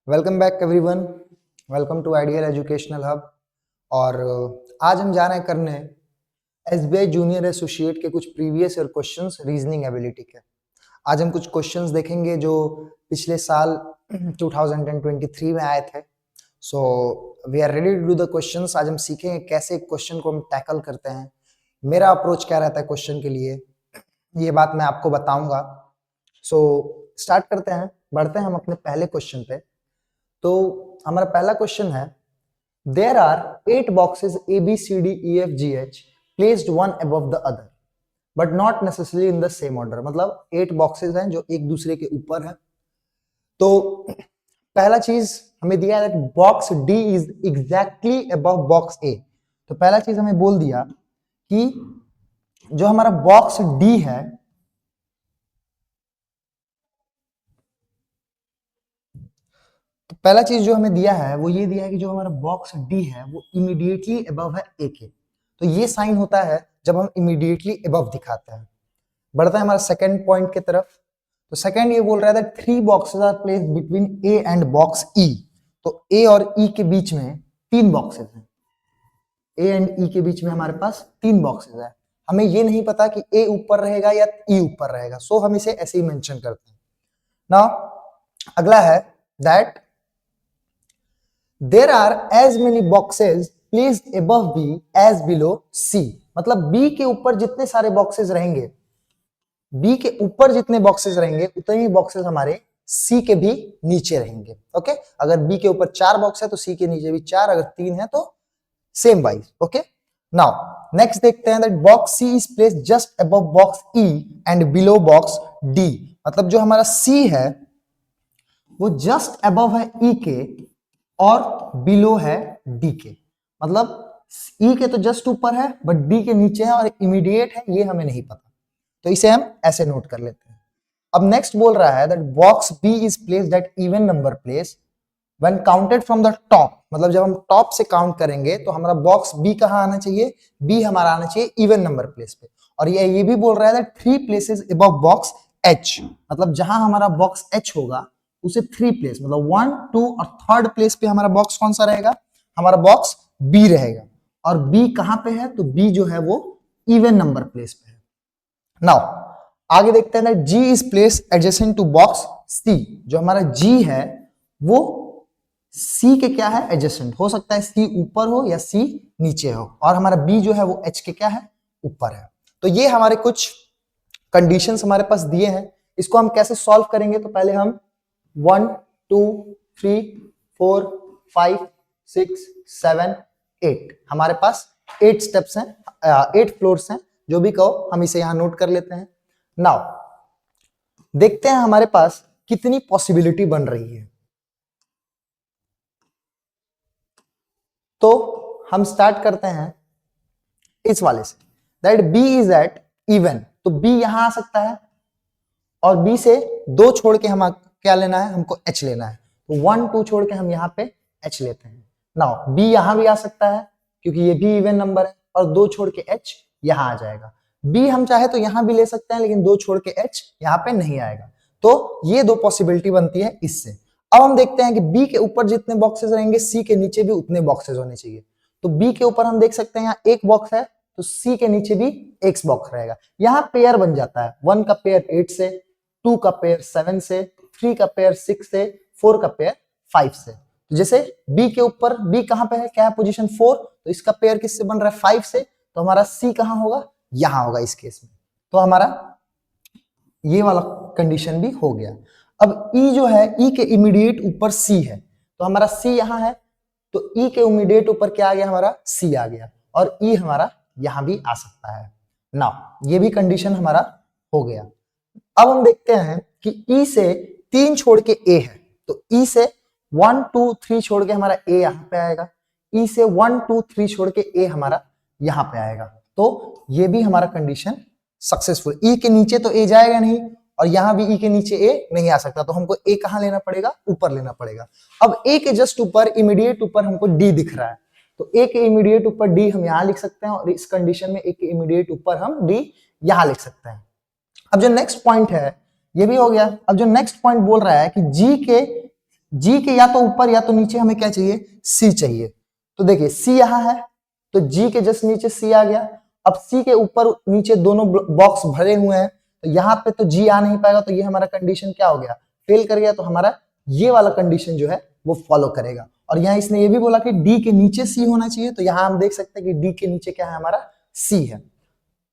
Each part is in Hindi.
Welcome back everyone. Welcome to ideal educational hub. और आज हम जा रहे हैं करने एसबीआई जूनियर एसोसिएट के कुछ previous year questions reasoning ability के। आज हम कुछ क्वेश्चंस देखेंगे जो पिछले साल 2023 में आए थे। So we are ready to do the questions. आज हम सीखेंगे कैसे क्वेश्चन को हम टैकल करते हैं, मेरा अप्रोच क्या रहता है क्वेश्चन के लिए, ये बात मैं आपको बताऊंगा। सो स्टार्ट करते हैं, बढ़ते हैं हम अपने पहले क्वेश्चन पे। तो हमारा पहला क्वेश्चन है, there are 8 boxes A B C D E F G H placed one above the other but not necessarily in the same order. मतलब 8 बॉक्सेस हैं जो एक दूसरे के ऊपर है। तो पहला चीज हमें दिया है that box D is exactly above box A. तो पहला चीज हमें बोल दिया कि जो हमारा बॉक्स डी है पहला चीज जो हमें दिया है वो ये दिया है कि जो हमारा बॉक्स डी है वो इमीडिएटली अबव है ए के। तो ये साइन होता है जब हम इमीडिएटली अबव दिखाते हैं। बढ़ता है हमारा सेकंड पॉइंट की तरफ। तो सेकंड ये बोल रहा है that 3 boxes are placed between A and box E. तो ए और ई के बीच में 3 बॉक्सेस हैं। ए एंड ई के बीच में हमारे पास 3 बॉक्सेस है। हमें ये नहीं पता कि ए ऊपर रहेगा या ई ऊपर रहेगा, सो हम इसे ऐसे ही मेंशन करते हैं। नाउ अगला है that there are as many boxes placed above B as below C। मतलब B के ऊपर जितने सारे बॉक्सेस रहेंगे, B के ऊपर जितने बॉक्सेस रहेंगे उतने ही बॉक्सेस हमारे C के भी नीचे रहेंगे। ओके, अगर B के ऊपर 4 बॉक्स है तो C के नीचे भी 4, अगर 3 है तो same wise. Okay, now next देखते हैं that box C is placed just above box E and below box D। मतलब जो हमारा C है वो जस्ट अबव है E के और बिलो है डी के। मतलब ई के तो जस्ट ऊपर है बट डी के नीचे है और इमीडिएट है, ये हमें नहीं पता, तो इसे हम ऐसे नोट कर लेते हैं। अब नेक्स्ट बोल रहा है that box B is placed at even number place when counted from the top. मतलब जब हम टॉप से काउंट करेंगे तो हमारा बॉक्स बी कहां आना चाहिए, बी हमारा आना चाहिए इवन नंबर प्लेस पे। और ये भी बोल रहा है that 3 places above box H. मतलब जहां हमारा बॉक्स एच होगा उसे 3 प्लेस, मतलब 1, 2 और 3rd प्लेस पे हमारा बॉक्स कौन सा रहेगा, हमारा बॉक्स बी रहेगा। और बी कहां पे है, तो बी जो है वो इवन नंबर प्लेस पे है। नाउ आगे देखते हैं ना, G is place adjacent to box C. जो हमारा जी है वो सी के क्या है, एडजेसेंट। हो सकता है सी ऊपर हो या सी नीचे हो, और हमारा बी जो है वो एच के क्या है, ऊपर है। तो ये हमारे कुछ कंडीशंस हमारे पास दिए हैं। इसको हम कैसे सॉल्व करेंगे, तो पहले हम 1, 2, 3, 4, 5, 6, 7, 8 हमारे पास 8 स्टेप्स हैं, 8 फ्लोर्स हैं, जो भी कहो हम इसे यहां नोट कर लेते हैं। नाउ देखते हैं हमारे पास कितनी पॉसिबिलिटी बन रही है। तो हम स्टार्ट करते हैं इस वाले से, that B is at even. तो बी यहां आ सकता है और बी से 2 छोड़ के हम क्या लेना है, हमको एच लेना है। तो 1, 2 छोड़ के हम यहाँ पे एच लेते हैं। नाउ बी यहां भी आ सकता है क्योंकि ये भी इवन नंबर है, और 2 छोड़ के एच यहां आ जाएगा। बी हम चाहे तो यहां भी ले सकते हैं, लेकिन 2 छोड़ के एच यहां पे नहीं आएगा। तो ये 2 पॉसिबिलिटी बनती है इससे। अब हम देखते हैं कि बी के ऊपर जितने बॉक्सेस रहेंगे सी के नीचे भी उतने बॉक्सेस होने चाहिए। तो बी के ऊपर हम देख सकते हैं यहाँ 1 बॉक्स है, तो सी के नीचे भी 1 बॉक्स रहेगा। यहाँ पेयर बन जाता है, 1 का पेयर 8 से, 2 का पेयर 7 से, 3 का पेयर 6 से, 4 का पेयर 5 से। तो जैसे बी के ऊपर, बी कहां पे है, क्या है, पोजीशन 4, तो इसका पेयर किससे बन रहा है, 5 से। तो हमारा सी कहां होगा, यहां होगा इस केस में। तो हमारा ये वाला कंडीशन भी हो गया। अब ई जो है, ई के इमीडिएट ऊपर सी है, तो हमारा सी यहां है, तो ई के इमीडिएट ऊपर क्या आ गया, हमारा सी आ गया, और ई हमारा यहां भी आ सकता है। नाउ ये भी कंडीशन हमारा हो गया। अब हम देखते हैं कि ई से 3 छोड़ के ए है, तो ई से 1, 2, 3 छोड़ के हमारा ए यहां पे आएगा। ई से 1, 2, 3 छोड़ के ए हमारा यहां पे आएगा। तो ये भी हमारा कंडीशन सक्सेसफुल। ई के नीचे तो ए जाएगा नहीं, और यहां भी ई के नीचे ए नहीं आ सकता, तो हमको ए कहां लेना पड़ेगा, ऊपर लेना पड़ेगा। अब ए के जस्ट ऊपर, इमीडिएट ऊपर हमको डी दिख रहा है, तो ए के इमीडिएट ऊपर डी हम यहां लिख सकते हैं, और इस कंडीशन में ए के इमीडिएट ऊपर हम डी यहां लिख सकते हैं। अब जो नेक्स्ट पॉइंट है ये भी हो गया। अब जो नेक्स्ट पॉइंट बोल रहा है कि जी के जी के या तो ऊपर या तो नीचे हमें क्या चाहिए, सी चाहिए। तो देखिए सी यहां है, तो जी के जस्ट नीचे सी आ गया। अब सी के ऊपर नीचे दोनों बॉक्स भरे हुए हैं, तो यहाँ पे तो जी आ नहीं पाएगा, तो ये हमारा कंडीशन क्या हो गया, फेल कर गया। तो हमारा ये वाला कंडीशन जो है वो फॉलो करेगा। और यहाँ इसने ये भी बोला कि डी के नीचे सी होना चाहिए, तो यहाँ हम देख सकते हैं कि डी के नीचे क्या है, हमारा सी है।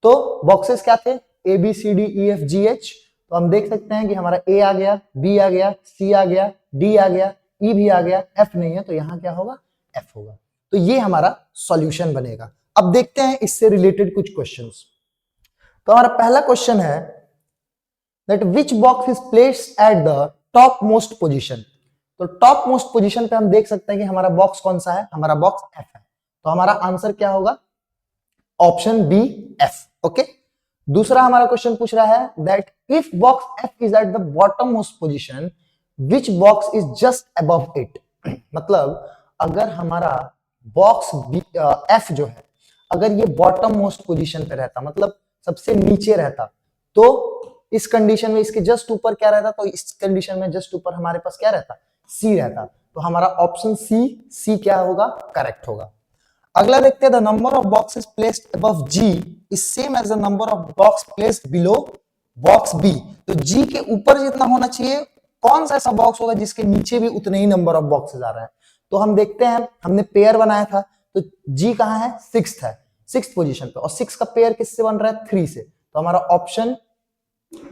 तो बॉक्सेस क्या थे, A B C D E F G H. तो हम देख सकते हैं कि हमारा ए आ गया, बी आ गया, सी आ गया, डी आ गया, ई भी आ गया, एफ नहीं है, तो यहाँ क्या होगा, एफ होगा। तो ये हमारा सॉल्यूशन बनेगा। अब देखते हैं इससे रिलेटेड कुछ क्वेश्चंस। तो हमारा पहला क्वेश्चन है that which box is placed at the top most position. तो टॉप मोस्ट पोजिशन पे हम देख सकते हैं कि हमारा बॉक्स कौन सा है, हमारा बॉक्स एफ है। तो हमारा आंसर क्या होगा, ऑप्शन बी एफ। ओके, दूसरा हमारा क्वेश्चन पूछ रहा है that if box F is at the bottom most position which box is just above it. मतलब अगर हमारा बॉक्स एफ जो है, अगर ये बॉटम मोस्ट पोजीशन पे रहता, मतलब सबसे नीचे रहता, तो इस कंडीशन में इसके जस्ट ऊपर क्या रहता, तो इस कंडीशन में जस्ट ऊपर हमारे पास क्या रहता, सी रहता। तो हमारा ऑप्शन सी क्या होगा, करेक्ट होगा। अगला देखते हैं, the number of boxes placed above G is same as the number of box placed below box B. तो जी के ऊपर जितना होना चाहिए, कौन सा ऐसा बॉक्स होगा जिसके नीचे भी उतने ही नंबर ऑफ बॉक्सेस आ रहा है। तो हम देखते हैं, हमने पेयर बनाया था, तो जी कहां है, सिक्स्थ है, सिक्स्थ पोजीशन पे, और सिक्स का पेयर किससे बन रहा है, थ्री से। तो हमारा ऑप्शन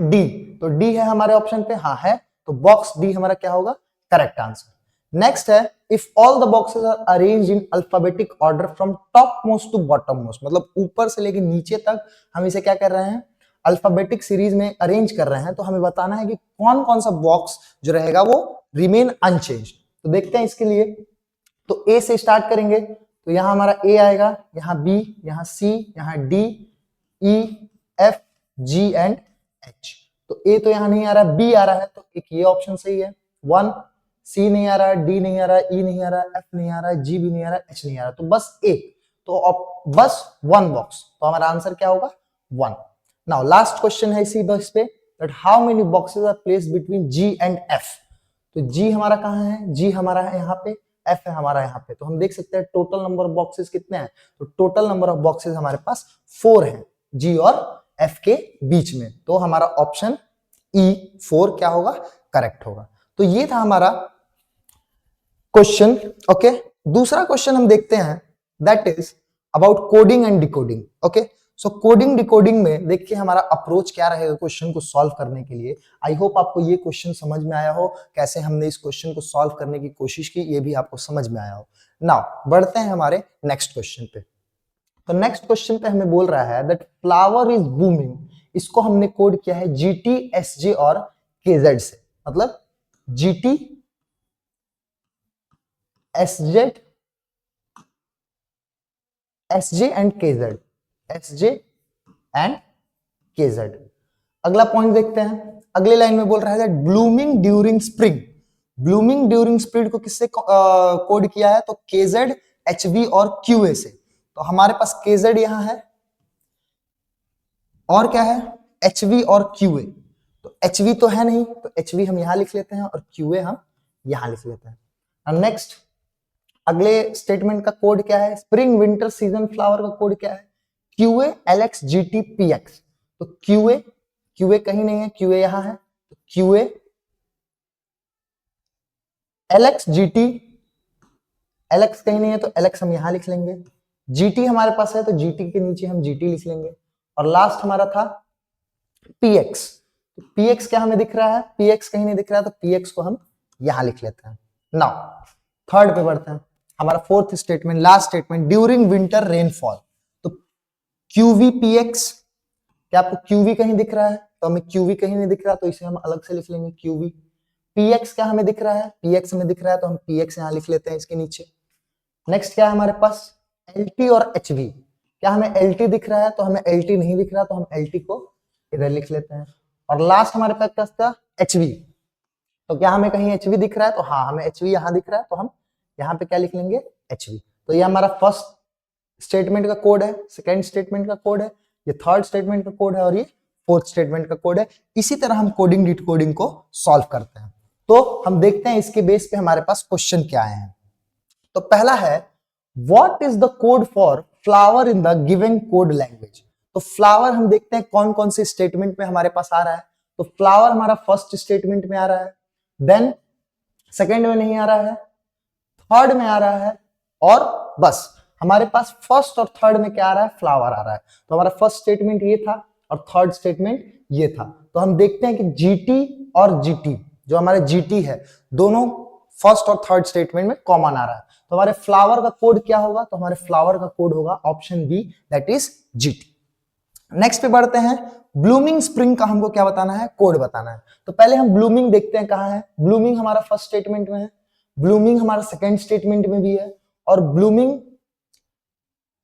डी, तो डी है हमारे ऑप्शन पे, हाँ है, तो बॉक्स डी हमारा क्या होगा, करेक्ट आंसर। नेक्स्ट है, if all the boxes are arranged in alphabetic order from top most to bottom most, मतलब ऊपर से लेके नीचे तक हम इसे क्या कर रहे हैं, अल्फाबेटिक सीरीज में अरेंज कर रहे हैं। तो हमें बताना है कि कौन कौन सा बॉक्स जो रहेगा वो रिमेन अनचेंज। तो देखते हैं इसके लिए, तो ए से स्टार्ट करेंगे, तो यहां हमारा ए आएगा, यहाँ बी, यहाँ सी, यहाँ D, E, F, G and H. तो ए तो यहां नहीं आ रहा, बी आ रहा है, तो एक ये ऑप्शन सही है, वन। सी नहीं आ रहा, डी नहीं आ रहा, ई नहीं आ रहा, एफ नहीं आ रहा, जी भी नहीं आ रहा, एच नहीं आ रहा, तो बस ए, तो बस वन बॉक्स, तो हमारा आंसर क्या होगा, वन। नाउ लास्ट क्वेश्चन है इसी बॉक्स पे, that how many boxes are placed between G and F. तो जी हमारा कहां है, जी हमारा है यहाँ पे, एफ है हमारा यहाँ पे। तो हम देख सकते हैं टोटल नंबर ऑफ बॉक्सेस कितने हैं, तो टोटल नंबर ऑफ बॉक्सेस हमारे पास 4 हैं जी और एफ के बीच में। तो हमारा ऑप्शन ई 4 क्या होगा, करेक्ट होगा। तो ये था हमारा क्वेश्चन। ओके, दूसरा क्वेश्चन हम देखते हैं, that is about coding and decoding. Okay, so coding decoding में देखिए हमारा अप्रोच क्या रहेगा क्वेश्चन को सॉल्व करने के लिए। आई होप आपको ये क्वेश्चन समझ में आया हो, कैसे हमने इस क्वेश्चन को सॉल्व करने की कोशिश की, ये भी आपको समझ में आया हो। नाउ बढ़ते हैं हमारे नेक्स्ट क्वेश्चन पे। तो नेक्स्ट क्वेश्चन पे हमें बोल रहा है दैट फ्लावर इज बूमिंग, इसको हमने कोड किया है जीटी, एसजे और केजेड से, मतलब GT, SZ, SJ and KZ, SJ and KZ. अगला पॉइंट देखते हैं, अगले लाइन में बोल रहा है blooming during spring. Blooming during spring को किससे कोड किया है, तो केजेड, एचवी और क्यूए से। तो हमारे पास केजेड यहां है, और क्या है, एचवी और क्यूए। तो एचवी तो है नहीं, तो एचवी हम यहां लिख लेते हैं और क्यूए हम यहां लिख लेते हैं। नेक्स्ट अगले स्टेटमेंट का कोड क्या है, स्प्रिंग विंटर सीजन फ्लावर का कोड क्या है, क्यूए एलएक्स जीटी पीएक्स। तो क्यूए कहीं नहीं है, क्यूए यहां है, तो क्यूए एलएक्स जीटी, एलएक्स कहीं नहीं है तो एलएक्स हम यहां लिख लेंगे, जीटी हमारे पास है तो जीटी के नीचे हम जीटी लिख लेंगे, और लास्ट हमारा था पीएक्स। तो पीएक्स क्या हमें दिख रहा है, पीएक्स कहीं नहीं दिख रहा है, तो पीएक्स को हम यहां लिख लेते हैं। नाउ थर्ड पे बढ़ते हैं, हमारा fourth statement, last statement, during winter rainfall. तो क्यूवी पीएक्स, क्या आपको क्यूवी कहीं दिख रहा है, तो हमें क्यूवी कहीं नहीं दिख रहा, तो इसे हम अलग से लिख लेंगे क्यूवी। पीएक्स क्या हमें दिख रहा है, पीएक्स हमें दिख रहा है, तो हम पीएक्स यहां लिख लेते हैं इसके नीचे। नेक्स्ट क्या है हमारे पास, एलटी और एचवी। क्या हमें एलटी दिख रहा है, तो हमें एलटी नहीं दिख रहा, तो हम एलटी को इधर लिख लेते हैं। और लास्ट हमारे पास क्या था, एचवी। तो क्या हमें कहीं एचवी दिख रहा है, तो हाँ हमें एचवी यहां दिख रहा है, तो हम यहाँ पे क्या लिख लेंगे, एचवी। तो ये हमारा फर्स्ट स्टेटमेंट का कोड है, सेकेंड स्टेटमेंट का कोड है, ये थर्ड स्टेटमेंट का कोड है, और ये फोर्थ स्टेटमेंट का कोड है। इसी तरह हम कोडिंग डिकोडिंग को सॉल्व करते हैं। तो हम देखते हैं इसके बेस पे हमारे पास क्वेश्चन क्या आए हैं। तो पहला है what is the code for flower in the given code language. तो फ्लावर हम देखते हैं कौन कौन से स्टेटमेंट में हमारे पास आ रहा है। तो फ्लावर हमारा फर्स्ट स्टेटमेंट में आ रहा है, देन सेकेंड में नहीं आ रहा है, थर्ड में आ रहा है, और बस हमारे पास फर्स्ट और थर्ड में क्या आ रहा है, फ्लावर आ रहा है। तो हमारा फर्स्ट स्टेटमेंट ये था और थर्ड स्टेटमेंट ये था। तो हम देखते हैं कि जीटी और जीटी, जो हमारे जीटी है, दोनों फर्स्ट और थर्ड स्टेटमेंट में कॉमन आ रहा है। तो हमारे फ्लावर का कोड क्या होगा, तो हमारे फ्लावर का कोड होगा option B, that is GT. Next पे बढ़ते हैं, ब्लूमिंग स्प्रिंग का हमको क्या बताना है, कोड बताना है। तो पहले हम ब्लूमिंग देखते हैं कहां है। ब्लूमिंग हमारा फर्स्ट स्टेटमेंट में है, ब्लूमिंग हमारा सेकंड स्टेटमेंट में भी है, और ब्लूमिंग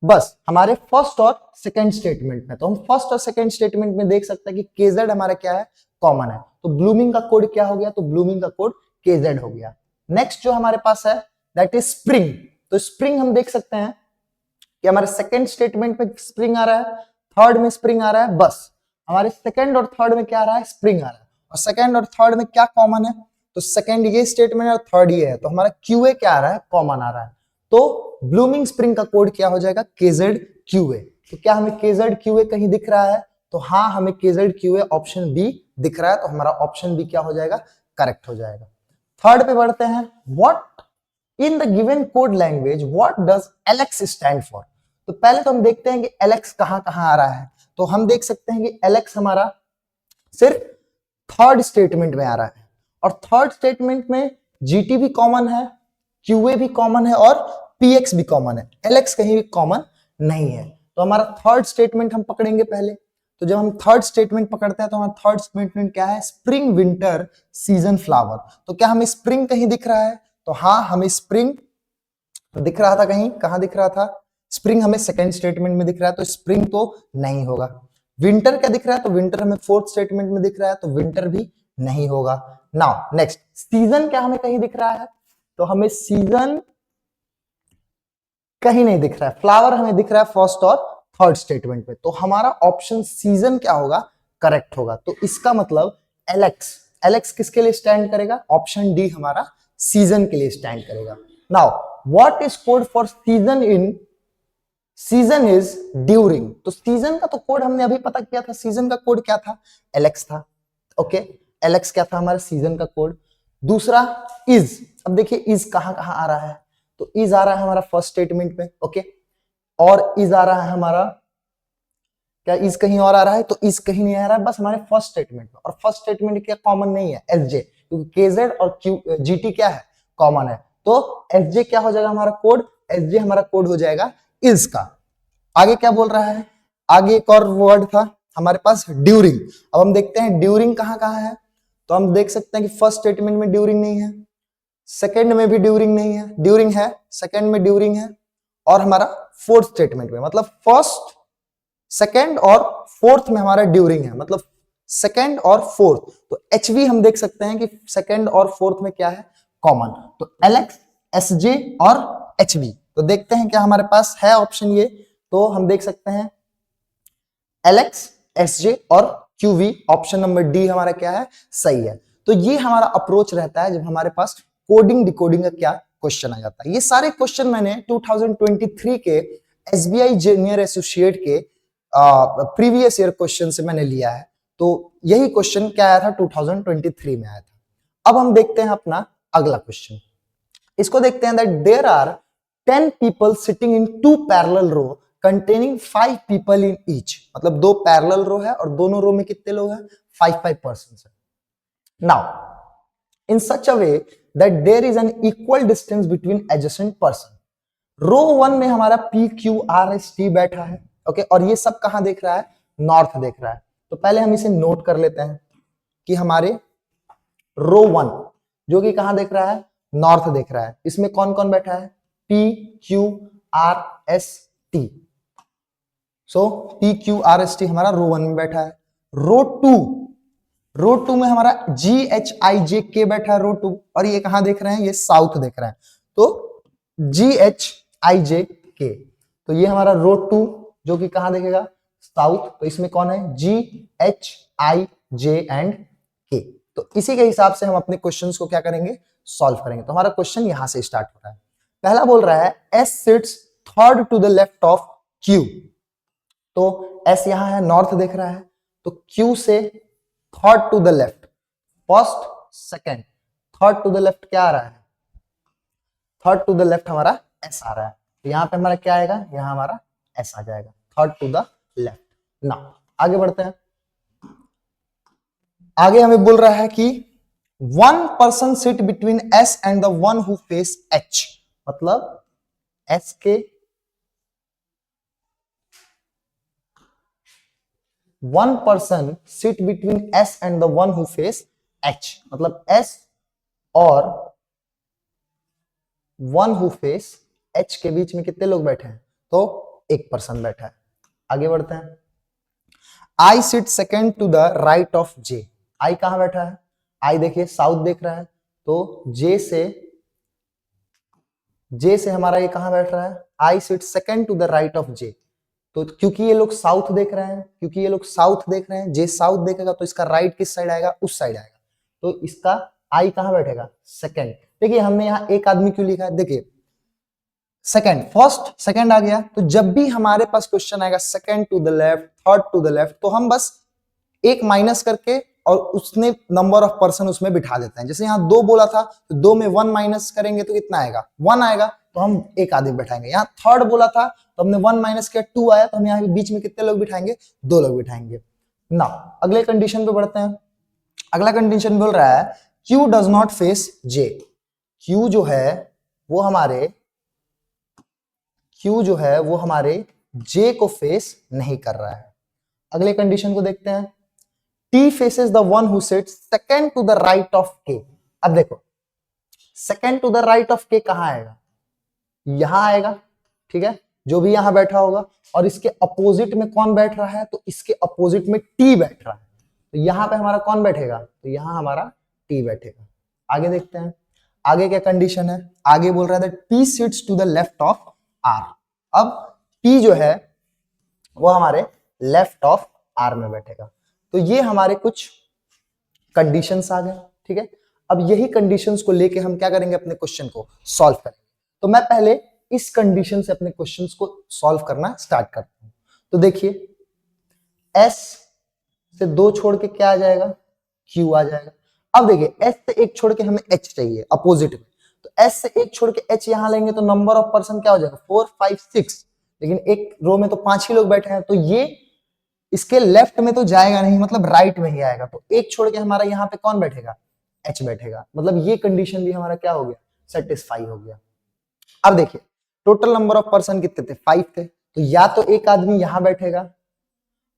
बस हमारे फर्स्ट और सेकंड स्टेटमेंट में। तो हम फर्स्ट और सेकंड स्टेटमेंट में देख सकते हैं कि केजेड हमारा क्या है, कॉमन है। तो ब्लूमिंग का कोड क्या हो गया, तो ब्लूमिंग का कोड केजेड हो गया। नेक्स्ट जो हमारे पास है दैट इज स्प्रिंग। तो स्प्रिंग हम देख सकते हैं कि हमारे सेकंड स्टेटमेंट में स्प्रिंग आ रहा है, थर्ड में स्प्रिंग आ रहा है, बस हमारे सेकंड और थर्ड में क्या आ रहा है, स्प्रिंग आ रहा है। और सेकंड और थर्ड में क्या कॉमन है, तो सेकंड ये स्टेटमेंट है और थर्ड ये है, तो हमारा क्यूए क्या आ रहा है, कॉमन आ रहा है। तो ब्लूमिंग स्प्रिंग का कोड क्या हो जाएगा, केजेड क्यूए। तो क्या हमें केजेड क्यूए कहीं दिख रहा है, तो हाँ हमें केजेड क्यूए ऑप्शन बी दिख रहा है। तो हमारा ऑप्शन बी क्या हो जाएगा, करेक्ट हो जाएगा। थर्ड पे बढ़ते हैं, what in the given code language what does Alex stand for. तो पहले तो हम देखते हैं कि एलेक्स कहां कहां आ रहा है। तो हम देख सकते हैं कि एलेक्स हमारा सिर्फ थर्ड स्टेटमेंट में आ रहा है, और थर्ड स्टेटमेंट में जीटी भी कॉमन है, क्यूए भी कॉमन है, और पीएक्स भी कॉमन है। एलेक्स कहीं भी कॉमन नहीं है। तो हमारा थर्ड स्टेटमेंट हम पकड़ेंगे पहले। तो जब हम थर्ड स्टेटमेंट पकड़ते हैं तो हमारा थर्ड स्टेटमेंट क्या है, स्प्रिंग विंटर सीजन फ्लावर। तो क्या हमें स्प्रिंग कहीं दिख रहा है, तो हाँ हमें स्प्रिंग दिख रहा था। कहीं कहां दिख रहा था, स्प्रिंग हमें सेकंड स्टेटमेंट में दिख रहा है, तो स्प्रिंग तो नहीं होगा। विंटर क्या दिख रहा है, तो विंटर हमें फोर्थ स्टेटमेंट में दिख रहा है, तो विंटर भी नहीं होगा। नाउ नेक्स्ट, सीजन क्या हमें कहीं दिख रहा है, तो हमें सीजन कहीं नहीं दिख रहा है। फ्लावर हमें दिख रहा है फर्स्ट और थर्ड स्टेटमेंट में, तो हमारा ऑप्शन सीजन क्या होगा, करेक्ट होगा। तो इसका मतलब एलेक्स, एलेक्स किसके लिए स्टैंड करेगा, ऑप्शन डी हमारा सीजन के लिए स्टैंड करेगा। Now what is code for season in, season is during. तो सीजन का तो कोड हमने अभी पता किया था, सीजन का कोड क्या था, एलेक्स था। ओके, एलेक्स क्या था हमारा सीजन का कोड। दूसरा इज, अब देखिए इज कहां कहां आ रहा है, तो इज आ रहा है हमारा फर्स्ट स्टेटमेंट में, ओके, और इज आ रहा है हमारा, क्या इज कहीं और आ रहा है, तो इज कहीं नहीं आ रहा है, बस हमारे फर्स्ट स्टेटमेंट में। और फर्स्ट स्टेटमेंट क्या कॉमन नहीं है, एसजे, क्योंकि केजेड और क्यू जीटी क्या है, कॉमन है। तो एसजे क्या हो जाएगा हमारा कोड, एसजे हमारा कोड हो जाएगा इज का। आगे क्या बोल रहा है, आगे एक और वर्ड था हमारे पास, ड्यूरिंग। अब हम देखते हैं ड्यूरिंग कहां कहां है। तो हम देख सकते हैं कि फर्स्ट स्टेटमेंट में ड्यूरिंग नहीं है, सेकंड में भी ड्यूरिंग नहीं है, ड्यूरिंग है, सेकंड में ड्यूरिंग है, और हमारा फोर्थ स्टेटमेंट में, मतलब फर्स्ट सेकंड और फोर्थ में हमारा ड्यूरिंग है, मतलब सेकंड और फोर्थ। तो एचवी हम देख सकते हैं कि सेकंड और फोर्थ में क्या है, कॉमन। तो एलेक्स, एसजे और एचवी। तो देखते हैं क्या हमारे पास है ऑप्शन ये। तो हम देख सकते हैं एलेक्स, एसजे और क्यूवी, ऑप्शन नंबर डी हमारा क्या है, सही है। तो ये हमारा अप्रोच रहता है जब हमारे पास कोडिंग डिकोडिंग का क्या क्वेश्चन आ जाता है। ये सारे क्वेश्चन मैंने 2023 के एसबीआई जूनियर एसोसिएट के प्रीवियस ईयर क्वेश्चन से मैंने लिया है। तो यही क्वेश्चन क्या आया था, 2023 में आया था। अब हम देखते हैं अपना अगला क्वेश्चन। इसको देखते हैं that there are 10 people sitting in 2 parallel row containing 5 people in each. मतलब 2 पैरेलल रो है और दोनों रो में कितने लोग हैं, 5 पर्सन है। Now in such a way that there is an equal distance between adjacent person. Row 1 में हमारा P Q R S T बैठा है, ओके, और ये सब कहां देख रहा है, नॉर्थ देख रहा है। तो पहले हम इसे नोट कर लेते हैं कि हमारे रो 1 जो कि कहां देख रहा है, नॉर्थ देख रहा है, इसमें कौन कौन बैठा है, P Q R S T. So P Q R S T हमारा रो 1 में बैठा है। रो 2, रो 2 में हमारा जी एच आई जे के बैठा है रो 2, और ये कहां देख रहे हैं, ये साउथ देख रहे हैं। तो जी एच आई जे के, तो ये हमारा रो 2 जो कि कहां देखेगा, साउथ। तो इसमें कौन है, जी एच आई जे एंड के। तो इसी के हिसाब से हम अपने क्वेश्चंस को क्या करेंगे, सॉल्व करेंगे। तो हमारा क्वेश्चन यहां से स्टार्ट हो रहा है। पहला बोल रहा है S sits third to the left of Q. तो एस यहां है, नॉर्थ देख रहा है, तो क्यू से third to the left, first second, third to the left क्या आ रहा है, थर्ड टू द लेफ्ट हमारा एस आ रहा है। तो यहां पे हमारा क्या आएगा, यहां हमारा एस आ जाएगा, थर्ड टू द लेफ्ट। ना आगे बढ़ते हैं। आगे हमें बोल रहा है कि one person sit between S and the one who face H, मतलब एस के one person sit between S and the one who face H, मतलब एस और वन हु फेस एच के बीच में कितने लोग बैठे हैं, तो एक पर्सन बैठा है। आगे बढ़ते हैं। I sit second to the right of J. I कहां बैठा है, आई देखिए साउथ देख रहा है, तो जे से हमारा ये कहां बैठ रहा है, I sit second to the right of J. तो क्योंकि ये लोग साउथ देख रहे हैं, क्योंकि ये लोग साउथ देख रहे हैं, जे साउथ देखेगा तो इसका राइट किस साइड आएगा, उस साइड आएगा। तो इसका आई कहां बैठेगा, सेकेंड। देखिए हमने यहां एक आदमी क्यों लिखा है, देखिए सेकेंड, फर्स्ट सेकेंड आ गया, तो जब भी हमारे पास क्वेश्चन आएगा second to the left, third to the left, तो हम बस एक माइनस करके और उसने नंबर ऑफ पर्सन उसमें बिठा देते हैं। जैसे यहाँ दो बोला था, तो दो में वन माइनस करेंगे तो कितना आएगा, वन आएगा, तो हम एक आदमी बैठाएंगे। यहाँ थर्ड बोला था तो हमने वन माइनस किया, टू आया, तो हम यहाँ बीच में कितने लोग बिठाएंगे, दो लोग बिठाएंगे ना। अगले कंडीशन पे बढ़ते हैं। अगला कंडीशन बोल रहा है Q does not face J. Q जो है वो हमारे जे को फेस नहीं कर रहा है। अगले कंडीशन को देखते हैं। T faces the one who sits second to the right of K। अब देखो second to the right of K कहां आएगा, यहां आएगा, ठीक है, जो भी यहां बैठा होगा, और इसके अपोजिट में कौन बैठ रहा है, तो इसके अपोजिट में T बैठ रहा है, तो यहां पे हमारा कौन बैठेगा, तो यहां हमारा T बैठेगा। आगे देखते हैं आगे क्या कंडीशन है। आगे बोल रहा है P sits to the left of R। अब P जो है वो हमारे लेफ्ट ऑफ R में बैठेगा। तो ये हमारे कुछ कंडीशंस आ गए, ठीक है। अब यही कंडीशंस को लेके हम क्या करेंगे, अपने क्वेश्चन को सॉल्व करेंगे। तो मैं पहले इस कंडीशन से अपने क्वेश्चंस को सॉल्व करना स्टार्ट करता हूं। तो देखिए S से दो छोड़ के क्या आ जाएगा, Q आ जाएगा। अब देखिए S से एक छोड़ के हमें H चाहिए अपोजिट में, तो S से एक छोड़ के H यहां लेंगे तो नंबर ऑफ पर्सन क्या हो जाएगा, 4 5 6, लेकिन एक रो में तो 5 ही लोग बैठे हैं, तो ये इसके लेफ्ट में तो जाएगा नहीं, मतलब राइट में ही आएगा। तो एक छोड़ के हमारा यहाँ पे कौन बैठेगा, एच बैठेगा, मतलब ये कंडीशन भी हमारा क्या हो गया, सेटिस्फाई हो गया। अब देखिए टोटल नंबर ऑफ पर्सन कितने थे, 5 थे, तो या तो एक आदमी यहां बैठेगा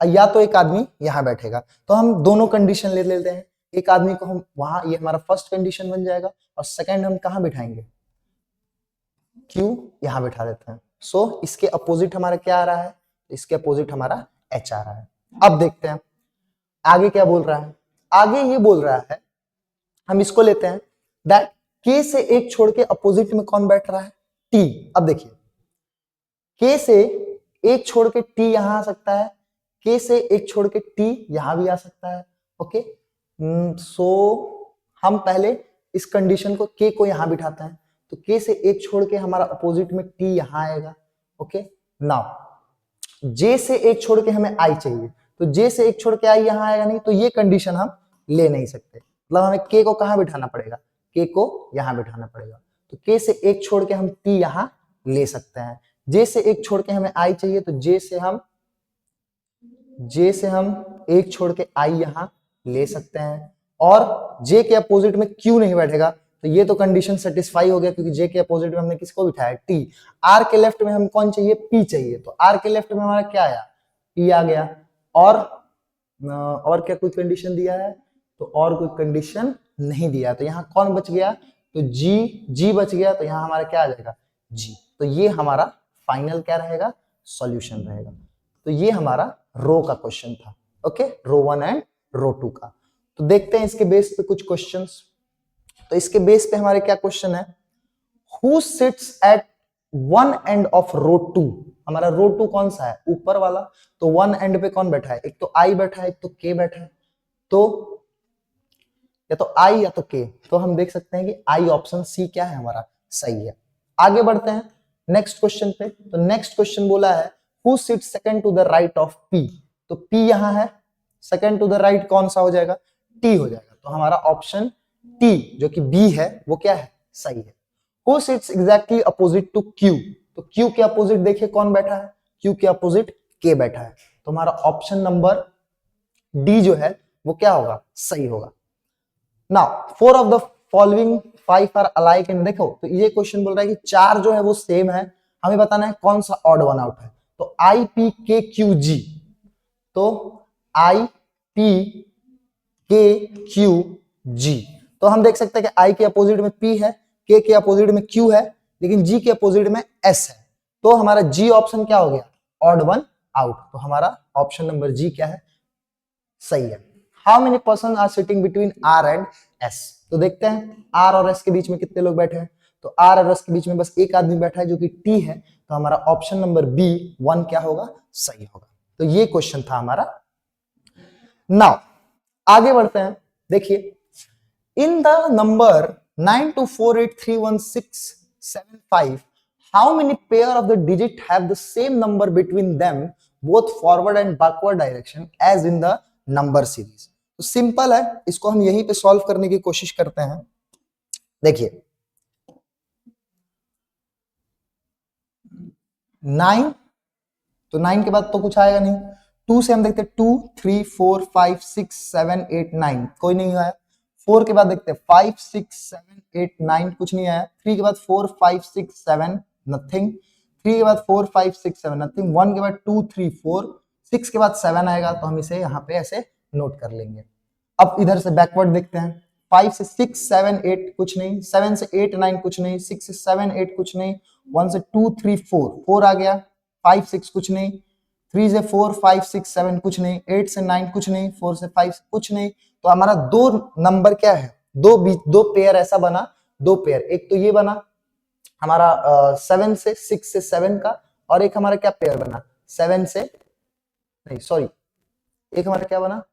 या तो एक आदमी यहां बैठेगा। तो हम दोनों कंडीशन ले लेते हैं, एक आदमी को हम वहां, ये हमारा फर्स्ट कंडीशन बन जाएगा, और सेकंड हम कहां बिठाएंगे, क्यू यहां बिठा देते हैं। सो इसके अपोजिट हमारा क्या आ रहा है, इसके अपोजिट हमारा एच आ रहा है। अब देखते हैं आगे क्या बोल रहा है। आगे ये बोल रहा है, हम इसको लेते हैं दैट के से एक छोड़ के अपोजिट में कौन बैठ रहा है, टी। अब देखिए के से एक छोड़ के टी यहां आ सकता है, के से एक छोड़ के टी यहां भी आ सकता है, ओके। सो हम पहले इस कंडीशन को, के को यहां बिठाते हैं, तो के से एक छोड़ के हमारा अपोजिट में टी यहां आएगा, ओके। नाउ जे से एक छोड़ के हमें आई चाहिए, तो जे से एक छोड़ के आई यहां आएगा नहीं, तो ये कंडीशन हम ले नहीं सकते, मतलब हमें के को कहां बिठाना पड़ेगा, के को यहां बिठाना पड़ेगा। तो के से एक छोड़ के हम टी यहां ले सकते हैं। जे से एक छोड़ के हमें आई चाहिए, तो जे से हम एक छोड़ के आई यहां ले सकते हैं, और जे के अपोजिट में क्यू नहीं बैठेगा, तो ये तो कंडीशन सेटिस्फाई हो गया, क्योंकि जे के अपोजिट में हमने किसको बिठाया, टी। आर के लेफ्ट में हम कौन चाहिए, पी चाहिए, तो आर के लेफ्ट में हमारा क्या आया, पी आ गया। और क्या कोई कंडीशन दिया है, तो और कोई कंडीशन नहीं दिया, तो यहाँ कौन बच गया, तो जी बच गया, तो यहाँ हमारा क्या आ जाएगा, जी। तो ये हमारा फाइनल क्या रहेगा, सॉल्यूशन रहेगा। तो ये हमारा रो का क्वेश्चन था, ओके, रो 1 एंड रो 2 का। तो देखते हैं इसके बेस पे कुछ क्वेश्चंस। तो इसके बेस पे हमारे क्या क्वेश्चन है, who sits at one end of row 2। हमारा रो 2 कौन सा है, ऊपर वाला, तो वन एंड पे कौन बैठा है, एक तो आई बैठा है, एक तो के बैठा है। तो या तो आई या तो के, तो हम देख सकते हैं कि आई ऑप्शन सी क्या है हमारा सही है। आगे बढ़ते हैं नेक्स्ट क्वेश्चन पे। तो नेक्स्ट क्वेश्चन बोला है who sits second to the right of P. तो पी यहां है, सेकंड टू द राइट कौन सा हो जाएगा, टी हो जाएगा। तो हमारा ऑप्शन टी जो कि बी है वो क्या है सही है। Who sits exactly opposite to Q. तो क्यू के अपोजिट देखिए कौन बैठा है, क्यू के अपोजिट के बैठा है। तो हमारा ऑप्शन नंबर डी जो है वो क्या होगा सही होगा। Now four of the following five are alike and देखो, तो ये क्वेश्चन बोल रहा है कि चार जो है वो सेम है, हमें बताना है कौन सा ऑड वन आउट है। तो आई पी के क्यू जी, तो आई पी के क्यू जी, तो हम देख सकते हैं कि आई के अपोजिट में पी है, के अपोजिट में क्यू है, लेकिन जी के अपोजिट में एस है। तो हमारा जी ऑप्शन क्या हो गया ऑड वन आउट। तो हमारा ऑप्शन नंबर जी क्या है सही है। How many person are sitting between R and S. तो देखते हैं आर और एस के बीच में कितने लोग बैठे हैं। तो आर और एस के बीच में बस एक आदमी बैठा है जो कि टी है। तो हमारा ऑप्शन नंबर बी वन क्या होगा सही होगा। तो ये क्वेश्चन था हमारा। नाउ आगे बढ़ते हैं, देखिए in the number 92483165 how many pair of the digit have the same number between them both forward and backward direction as in the number series। तो सिंपल है, इसको हम यहीं पे सॉल्व करने की कोशिश करते हैं। देखिए 9, तो 9 के बाद तो कुछ आएगा नहीं। 2 से हम देखते हैं 2 3 4 5 6 7 8 9 कोई नहीं आया। 4 के बाद देखते हैं 5 6 7 8 9 कुछ नहीं आया। 3 के बाद 4 5 6 7 नथिंग। 3 के बाद 4 5 6 7 नथिंग। 1 के बाद 2 3 4 6 के बाद 7 आएगा, तो हम इसे यहाँ पे ऐसे नोट कर लेंगे। अब इधर से बैकवर्ड देखते हैं। 5 से 6 7 8 कुछ नहीं। 7 से 8 9 कुछ नहीं। 6 से 7 8 कुछ नहीं। 1 से 2 3 4 4 आ गया। 5 6 कुछ नहीं। 3 से 4 5 6 7 कुछ नहीं। 8 से 9 कुछ नहीं। 4 से 5 कुछ नहीं। तो हमारा दो नंबर क्या है, दो पेयर ऐसा बना, दो पेयर। एक तो ये बना हमारा 7 से 6 से 7 का, और एक हमारा क्या पेयर बना 7 से नहीं सॉरी एक हमारा क्या बना,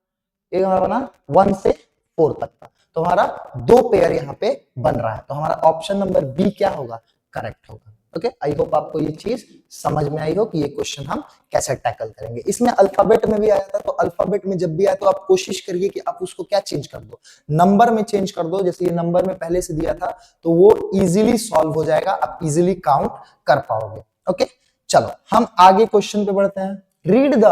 एक हमारा बना 1 से 4 तक का। तो हमारा दो पेयर यहाँ पे बन रहा है। तो हमारा ऑप्शन नंबर बी क्या होगा करेक्ट होगा। ओके, आई होप आपको ये चीज समझ में आई हो कि ये क्वेश्चन हम कैसे टैकल करेंगे। इसमें अल्फाबेट में भी आया था, तो अल्फाबेट में जब भी आए तो आप कोशिश करिए कि आप उसको क्या चेंज कर दो, नंबर में चेंज कर दो। जैसे ये नंबर में पहले से दिया था तो वो इजीली सॉल्व हो जाएगा, आप इजीली काउंट कर पाओगे। ओके, चलो हम आगे क्वेश्चन पे बढ़ते हैं। Read the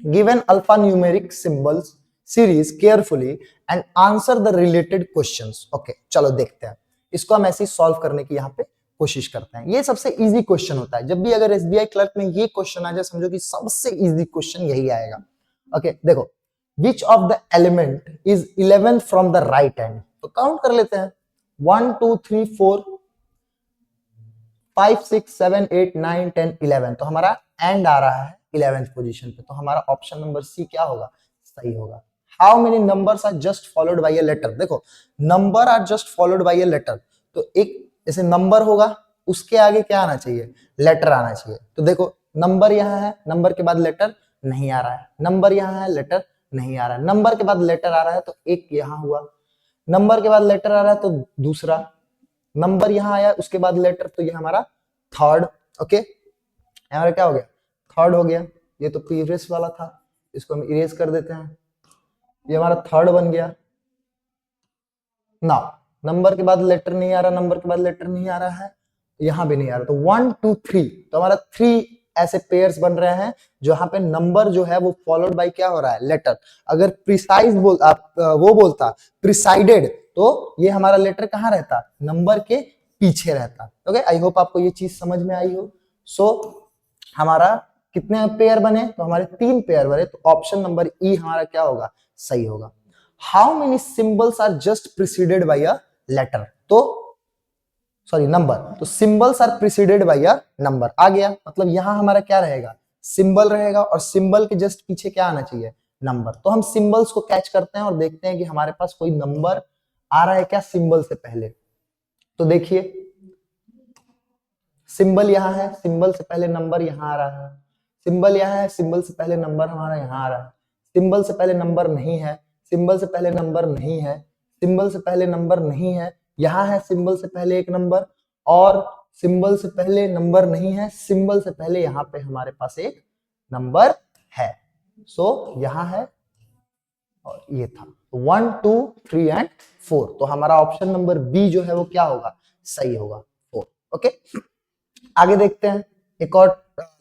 given alphanumeric symbols series carefully and answer the related questions. Okay, चलो देखते हैं इसको हम ऐसे ही सॉल्व करने की यहाँ पे कोशिश करते हैं। ये सबसे इजी क्वेश्चन होता है, जब भी अगर एसबीआई क्लर्क में ये क्वेश्चन आ जाए समझो कि सबसे इजी क्वेश्चन यही आएगा। ओके, देखो विच of the element is 11 from the right hand. तो काउंट कर लेते हैं 1 2 3 4 5 6 7 8 9 10 11। तो हमारा एंड आ रहा है 11th पोजीशन पे। तो हमारा ऑप्शन नंबर सी क्या होगा सही होगा। How many numbers are just followed by a letter. देखो number are just followed by a letter, तो एक जैसे नंबर होगा उसके आगे क्या आना चाहिए लेटर आना चाहिए। तो देखो नंबर यहाँ है, नंबर के बाद लेटर नहीं आ रहा है। नंबर यहाँ है, लेटर नहीं आ रहा है। नंबर के बाद लेटर आ रहा है तो एक यहाँ हुआ। नंबर के बाद लेटर आ रहा है तो दूसरा। नंबर यहाँ आया उसके बाद लेटर, तो ये हमारा थर्ड। ओके, हमारा क्या हो गया थर्ड हो गया। ये तो प्रीवियस वाला था, इसको हम इरेज कर देते हैं। ये हमारा थर्ड बन गया ना। नंबर के बाद लेटर नहीं आ रहा, नंबर के बाद लेटर नहीं आ रहा है, यहां भी नहीं आ रहा। तो 1 2 3, तो हमारा 3 ऐसे पेयर्स बन रहे हैं जहां पे नंबर जो है वो फॉलोड बाय क्या हो रहा है लेटर। अगर प्रिसाइज वो बोलता प्रिसाइडेड, तो ये हमारा लेटर कहां रहता नंबर के पीछे रहता। ओके, आई होप आपको ये चीज समझ में आई हो। सो हमारा कितने पेयर बने, तो हमारे 3 पेयर बने। तो ऑप्शन नंबर ई हमारा क्या होगा सही होगा। How many symbols are just preceded by a letter, तो सॉरी नंबर, तो symbols are preceded by a number आ गया। मतलब यहां हमारा क्या रहेगा सिंबल रहेगा, और सिंबल के जस्ट पीछे क्या आना चाहिए नंबर। तो हम सिंबल्स को कैच करते हैं और देखते हैं कि हमारे पास कोई नंबर आ रहा है क्या सिंबल से पहले। तो देखिए सिंबल यहाँ है, सिंबल से पहले नंबर यहाँ आ रहा है। सिंबल यहाँ है, सिंबल से पहले नंबर हमारा यहाँ आ रहा है। सिंबल से पहले नंबर नहीं है, सिंबल से पहले नंबर नहीं है, सिंबल से पहले नंबर नहीं है, यहाँ है सिंबल से पहले एक नंबर, और सिंबल से पहले नंबर नहीं है, सिंबल से पहले यहाँ पे हमारे पास एक नंबर है। सो यहाँ है और ये था 1 2 3 एंड 4। तो हमारा ऑप्शन नंबर बी जो है वो क्या होगा, सही होगा 4। ओके, आगे देखते हैं। एक और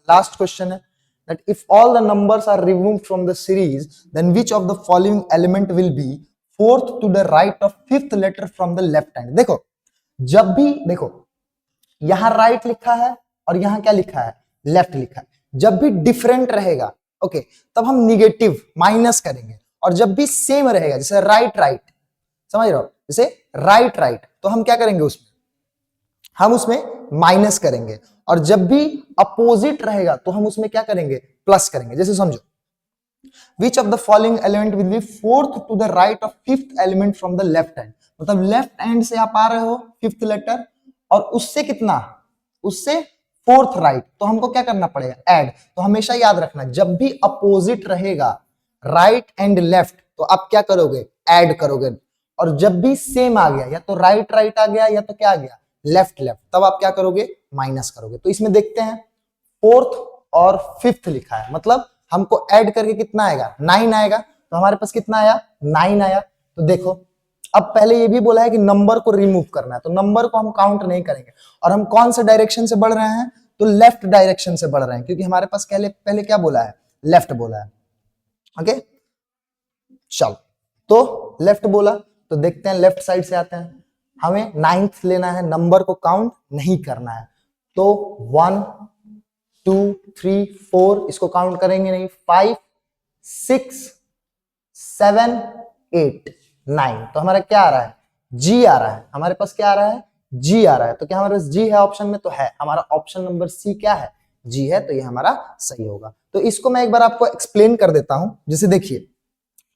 लास्ट क्वेश्चन है that if all the numbers are removed from the series, then which of the following element will be fourth to the right of fifth letter from the left hand। देखो, जब भी देखो यहां राइट लिखा है और यहां क्या लिखा है, लेफ्ट लिखा है, जब भी डिफरेंट रहेगा ओके तब हम निगेटिव माइनस करेंगे, और जब भी सेम रहेगा जैसे राइट राइट, समझ रहे हो, जैसे राइट राइट तो हम क्या करेंगे उसमें, हम उसमें माइनस करेंगे, और जब भी अपोजिट रहेगा तो हम उसमें क्या करेंगे, प्लस करेंगे। जैसे समझो, which of the following element will be fourth to the right of fifth element from the left hand, मतलब लेफ्ट हैंड से आप आ रहे हो फिफ्थ लेटर और उससे कितना, उससे फोर्थ राइट, तो हमको क्या करना पड़ेगा, ऐड। तो हमेशा याद रखना जब भी अपोजिट रहेगा राइट एंड लेफ्ट तो आप क्या करोगे, ऐड करोगे, और जब भी सेम आ गया या तो राइट राइट आ गया या तो क्या आ गया, लेफ्ट लेफ्ट, तब आप क्या करोगे, माइनस करोगे। तो इसमें देखते हैं फोर्थ और फिफ्थ लिखा है, मतलब हमको ऐड करके कितना आएगा, 9 आएगा। तो हमारे पास कितना आया, 9 आया। तो देखो अब पहले ये भी बोला है कि नंबर को रिमूव करना है, तो नंबर को हम काउंट नहीं करेंगे, और हम कौन से डायरेक्शन से बढ़ रहे हैं, तो लेफ्ट डायरेक्शन से बढ़ रहे हैं, क्योंकि हमारे पास पहले क्या बोला है, लेफ्ट बोला है। ओके चलो, तो लेफ्ट बोला तो देखते हैं लेफ्ट साइड से आते हैं, हमें 9th लेना है, नंबर को काउंट नहीं करना है। तो 1 2 3 4 इसको काउंट करेंगे नहीं, 5 6 7 8 9, तो हमारा क्या आ रहा है, जी आ रहा है, हमारे पास क्या आ रहा है, जी आ रहा है। तो क्या हमारे पास जी है ऑप्शन में, तो है, हमारा ऑप्शन नंबर सी क्या है, जी है, तो ये हमारा सही होगा। तो इसको मैं एक बार आपको एक्सप्लेन कर देता हूं। जैसे देखिए,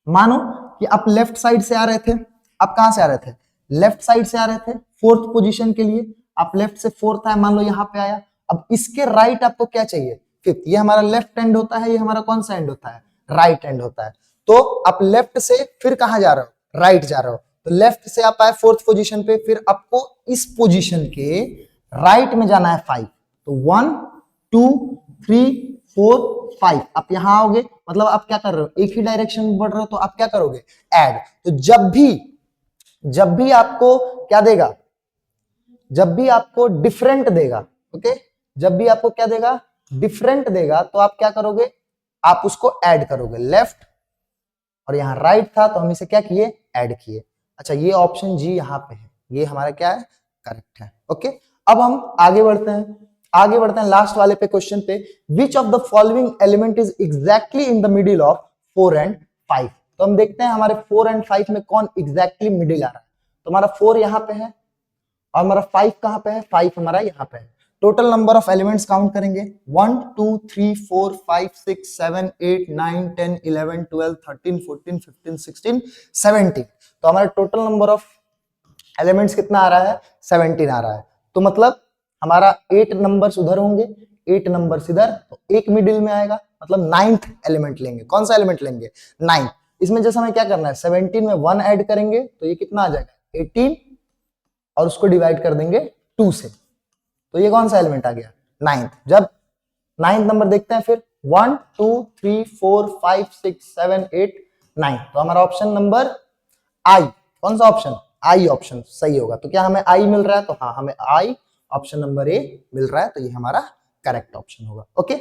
मानो कि आप लेफ्ट साइड से आ रहे थे, आप कहां से आ रहे थे, लेफ्ट साइड से आ रहे थे फोर्थ पोजीशन के लिए, आप लेफ्ट से फोर्थ आए, मान लो यहां पे आया, अब इसके राइट आपको क्या चाहिए, फिफ्थ। ये हमारा लेफ्ट हैंड होता है, ये हमारा कौन सा हैंड होता है, राइट हैंड होता है। तो आप लेफ्ट से फिर कहां जा रहे हो, राइट जा रहे हो, तो लेफ्ट से आप आए फोर्थ पोजीशन पे, फिर आपको इस पोजीशन के राइट में जाना है 5। तो 1 2 3 4 5, आप यहां आओगे, मतलब आप क्या कर रहे हो, एक ही डायरेक्शन में बढ़ रहे हो, तो आप क्या करोगे, ऐड। तो जब भी आपको क्या देगा, जब भी आपको डिफरेंट देगा, ओके, जब भी आपको क्या देगा, डिफरेंट देगा, तो आप क्या करोगे, आप उसको ऐड करोगे। लेफ्ट और यहां राइट था तो हम इसे क्या किए, ऐड किए। अच्छा, ये ऑप्शन जी यहां पे है, ये हमारा क्या है, करेक्ट है। ओके, अब हम आगे बढ़ते हैं लास्ट वाले पे क्वेश्चन पे, विच of the following element is exactly in the middle of 4 and 5। तो हम देखते हैं हमारे 4 एंड 5 में कौन एग्जैक्टली मिडिल आ रहा है। तो हमारा 4 यहां पे है और हमारा 5 कहां पे है, 5 हमारा यहां पे है। Total number of elements count करेंगे, 1 2 3 4 5 6 7 8 9 10 11 12 13 14 15 16 17। तो हमारा टोटल नंबर ऑफ एलिमेंट्स कितना आ रहा है, 17 आ रहा है। तो मतलब हमारा 8 नंबर्स उधर होंगे, 8 नंबर्स इधर, तो एक मिडिल में आएगा, मतलब 9th एलिमेंट लेंगे। कौन सा एलिमेंट लेंगे, 9। इसमें जैसे हमें क्या करना है, 17 में 1 ऐड करेंगे तो ये कितना आ जाएगा, 18, और उसको डिवाइड कर देंगे 2 से, तो ये कौन सा एलिमेंट आ गया, 9th। जब 9th नंबर देखते हैं, फिर 1 2 3 4 5 6 7 8 9, तो हमारा ऑप्शन नंबर आई, कौन सा ऑप्शन, आई ऑप्शन सही होगा। तो क्या हमें आई मिल रहा है, तो हाँ हमें आई ऑप्शन नंबर ए मिल रहा है, तो ये हमारा करेक्ट ऑप्शन होगा। ओके,